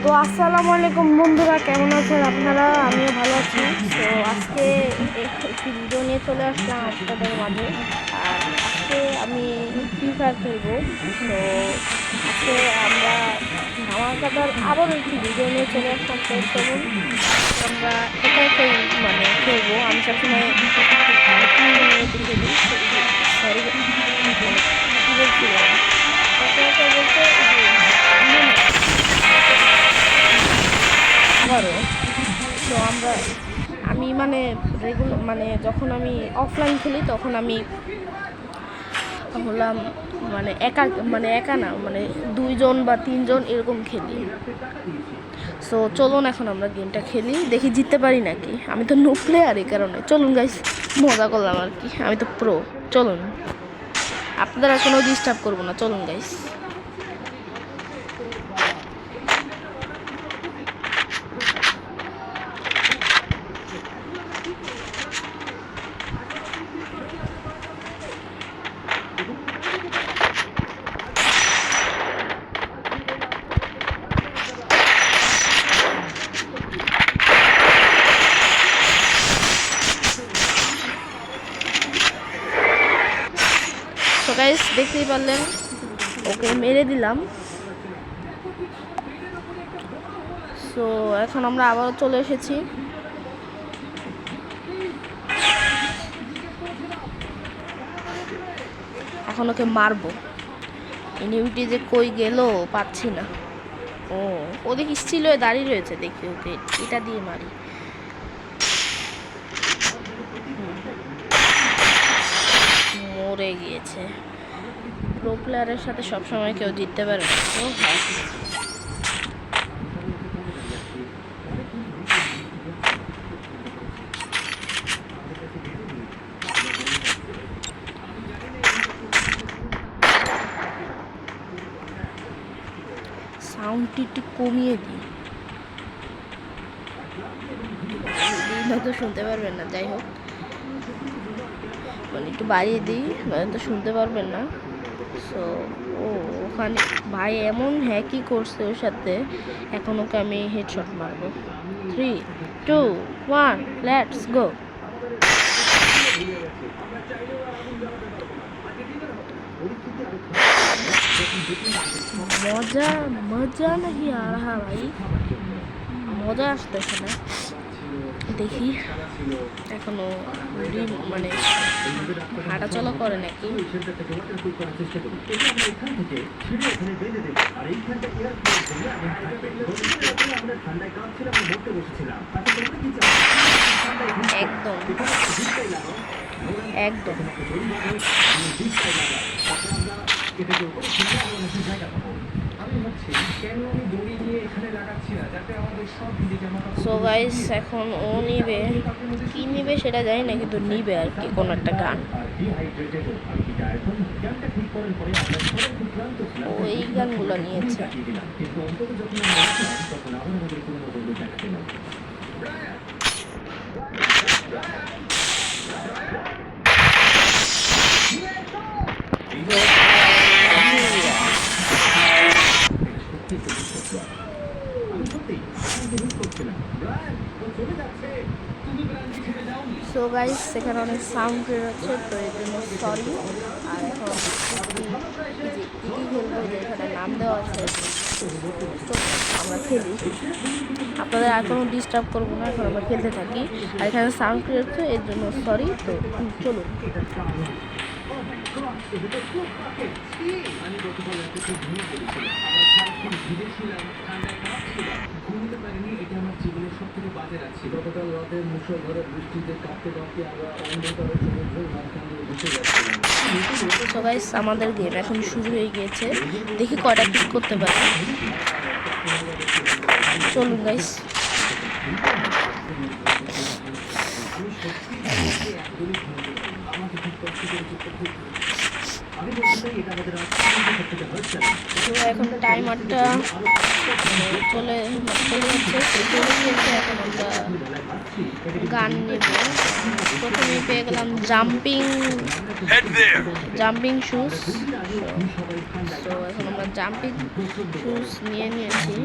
তো আসসালামু আলাইকুম বন্ধুরা, কেমন আছেন আপনারা? আমিও ভালো আছি। তো আজকে একটি ভিডিও নিয়ে চলে আসলাম আপনাদের মাঝে। আর আজকে আমি ফ্রি ফায়ার খেলবো। তো আজকে আমরা ধামাকাদার আবারও একটি ভিডিও নিয়ে চলে আসলাম। তো চলুন আমরা একা একাই খেলবো। আমি সবসময় খেলি। সরি, কী বলছিলাম, একা একা বলতে আবারও। তো আমি যখন আমি অফলাইন খেলি তখন আমি হলাম একা একা না, 2 জন বা 3 জন এরকম খেলি। সো চলুন এখন আমরা গেমটা খেলি, দেখি জিততে পারি নাকি। আমি তো নো প্লেয়ার, এই কারণে চলুন গাইস, মজা করলাম আর কি। আমি তো প্রো। চলুন, আপনারা কোনো ডিস্টার্ব করবো না। চলুন গাইস। তো গাইস দেখতেই পারলেন, ওকে মেরে দিলাম। সো এখন আমরা আবারও চলে এসেছি। এখন ওকে মারবো। ইনিউটি যে কই গেল পাচ্ছি না। ও দেখি স্টিল হয়ে দাঁড়িয়ে রয়েছে, দেখি ওকে এটা দিয়ে মারি। মরে গিয়েছে। প্রো প্লেয়ারের সাথে সবসময় কেউ জিততে পারে না। সাউন্ডটি একটু কমিয়ে দিই, হয়তো শুনতে পারবেন না। যাই হোক, একটু বাড়িয়ে দিই, তো শুনতে পারবেন না। সো ওখানে ভাই এমন হ্যাকই করছে ওর সাথে, এখন ওকে আমি হেডশট মারবো। 3, 2, 1, লেটস গো। মজা নাকি আ রাহা ভাই, মজা আসতেছে না। দেখি এখনো হাঁটাচলা করে নাকি। একদম একদম সো গাইস, এখন ও নিবে, কি নিবে সেটা জানি না, কিন্তু নিবে আর কি কোনো একটা গান। ও এই গানগুলো নিয়েছে। সো গাইস, সেখানে অনেক সাউন্ড ক্লিয়ার হচ্ছে, তো এর জন্য সরি। আর এখন খেলবো, এখানে নাম দেওয়া আছে। আমরা খেলি, আপনাদের আর কোনো ডিস্টার্ব করবো না, এখন আমরা খেলতে থাকি। আর এখানে সাউন্ড ক্লিয়ার হচ্ছে, এর জন্য সরি। তো চলুন। গতকাল রাতের মুষলধারে বৃষ্টিতে কাঁপতে কাঁপতে আমরা অন্ধকারের সমুদ্রের মাঝখানে বসে যাচ্ছিলাম। সো গাইস, আমাদের গেম এখন শুরু হয়ে গিয়েছে, দেখি কয়টা কিক করতে পারি। চলুন গাইস। এখন টাইমারটা চলে যাচ্ছে। এখন আমরা গান নেব। প্রথমে পেয়ে গেলাম জাম্পিং শুজ। তো এখন আমরা জাম্পিং শুজ নিয়েছি।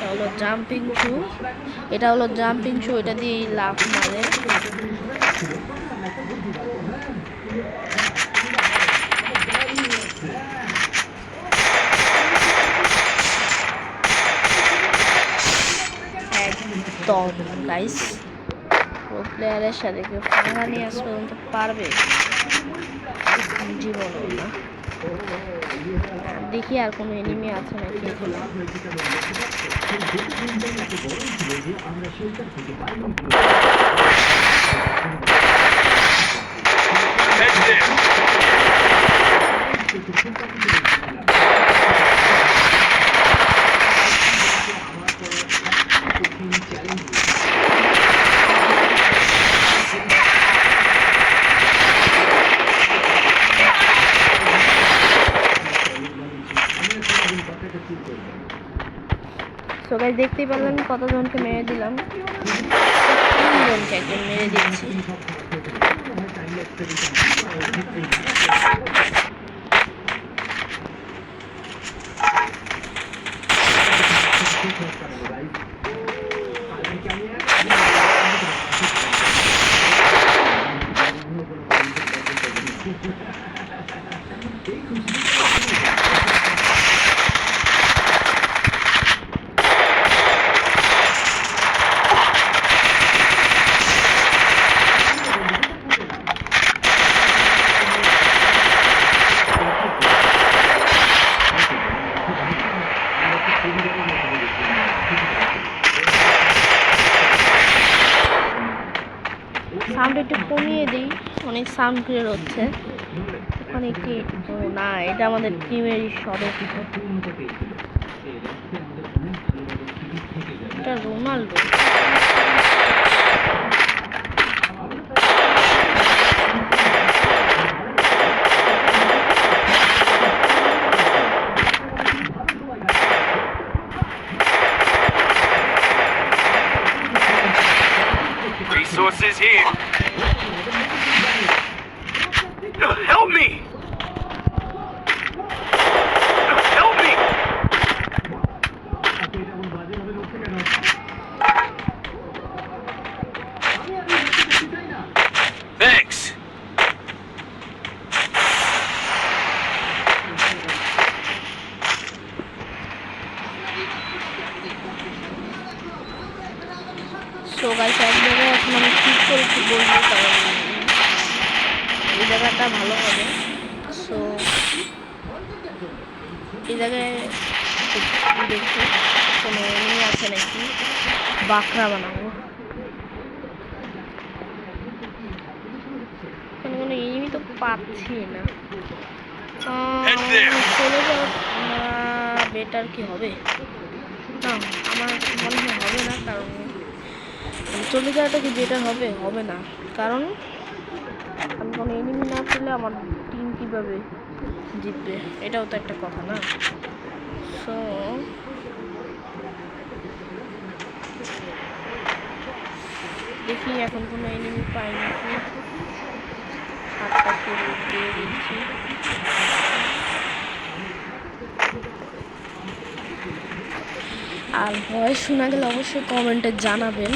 হলো জাম্পিং শু, এটা হলো জাম্পিং শু, এটা দিয়ে লাফ মারে। একদম গাইস, প্রো প্লেয়ারের সাথে কেউ ফাঙ্গা নিয়ে আজ পর্যন্ত পারবে জীবনও না। দেখি আর কোনো এনিমি আছে নাকি এখানে। সো গাইস দেখতেই পারলেন কতজনকে মেরে দিলাম, 3 জনকে একদম মেরে দিচ্ছি। সাউন্ড একটু কমিয়ে দিই, অনেক সাউন্ড ক্লিয়ার হচ্ছে ওখানে কি। না, এটা আমাদের টিমেরই সদস্য, এটা Ronaldo. Resources here. Help me! Help me! Thanks. So guys এক জায়গায় এখন আমি ঠিক করেছি বলবো, কারণ এই জায়গাটা ভালো হবে। সো এই জায়গায় দেখি কোনো এনিমি আছে নাকি, বাঁকড়া বানাবো। কোনো এনিমি তো পাচ্ছি না। চলে যাওয়া বেটার কি হবে? না, আমার মনে হয় হবে না, কারণ চলে যাওয়াটা কি বেটার হবে? হবে না, কারণ আমি কোনো এনিমি না পেলে আমার টিম কীভাবে জিতবে, এটাও তো একটা কথা না। সো দেখি এখন কোনো এনিমি পাই নাকি। 7টা কিল দিয়ে দিচ্ছি। আর ভয়েস শোনা গেলে অবশ্যই কমেন্টে জানাবেন।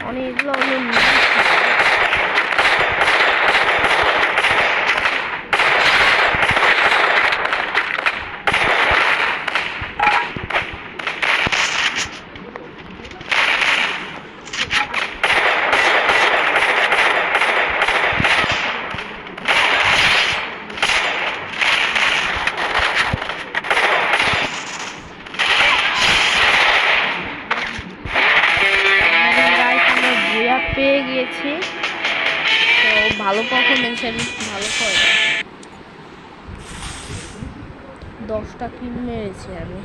অনেকগুলো পেয়ে গিয়েছি, তো ভালো পারফরমেন্স, ভালো করে 10টা কিল মেরেছি আমি।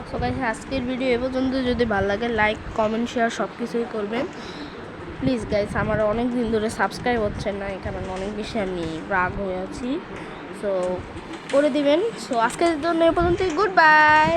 সো গাইস আজকের ভিডিও এ পর্যন্ত। যদি ভালো লাগে লাইক কমেন্ট শেয়ার সব কিছুই করবেন প্লিজ গাইস। আমার অনেক দিন ধরে সাবস্ক্রাইব হচ্ছে না, এই কারণে অনেক বেশি আমি রাগ হয়ে আছি। সো করে দিবেন। সো আজকের জন্য এ পর্যন্তই, গুড বাই।